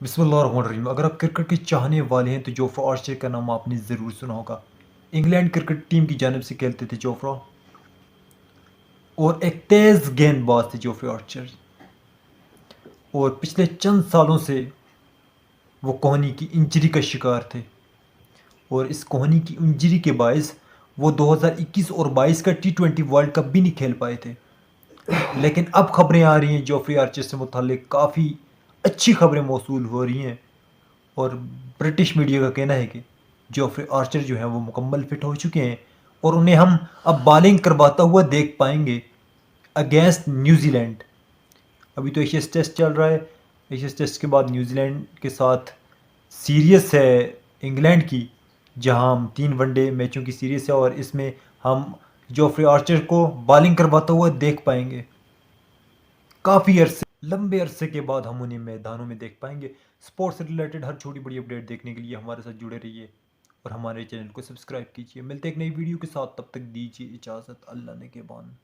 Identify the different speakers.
Speaker 1: बिस्मिल्लाहिर्रहमानिर्रहीम। अगर आप क्रिकेट के चाहने वाले हैं तो जोफ्रा आर्चर का नाम आपने ज़रूर सुना होगा। इंग्लैंड क्रिकेट टीम की जानिब से खेलते थे जोफ्रा, और एक तेज़ गेंदबाज थे जोफ्रा आर्चर। और पिछले चंद सालों से वो कोहनी की इंजरी का शिकार थे, और इस कोहनी की इंजरी के बायस वो 2021 और 22 का T20 वर्ल्ड कप भी नहीं खेल पाए थे। लेकिन अब खबरें आ रही हैं जोफ्री आर्चर से मुताल्लिक, काफ़ी अच्छी खबरें मौसूल हो रही हैं। और ब्रिटिश मीडिया का कहना है कि जोफ्री आर्चर जो हैं वो मुकम्मल फिट हो चुके हैं, और उन्हें हम अब बॉलिंग करवाता हुआ देख पाएंगे अगेंस्ट न्यूजीलैंड। अभी तो एशियस टेस्ट चल रहा है। एशियस टेस्ट के बाद न्यूजीलैंड के साथ सीरीज है इंग्लैंड की, जहां हम 3 वनडे मैचों की सीरीज है, और इसमें हम जोफ्री आर्चर को बॉलिंग करवाता हुआ देख पाएंगे। काफ़ी अरसे, लंबे अरसे के बाद हम उन्हें मैदानों में देख पाएंगे। स्पोर्ट्स से रिलेटेड हर छोटी बड़ी अपडेट देखने के लिए हमारे साथ जुड़े रहिए और हमारे चैनल को सब्सक्राइब कीजिए। मिलते हैं एक नई वीडियो के साथ, तब तक दीजिए इजाज़त। अल्लाह ने के बान।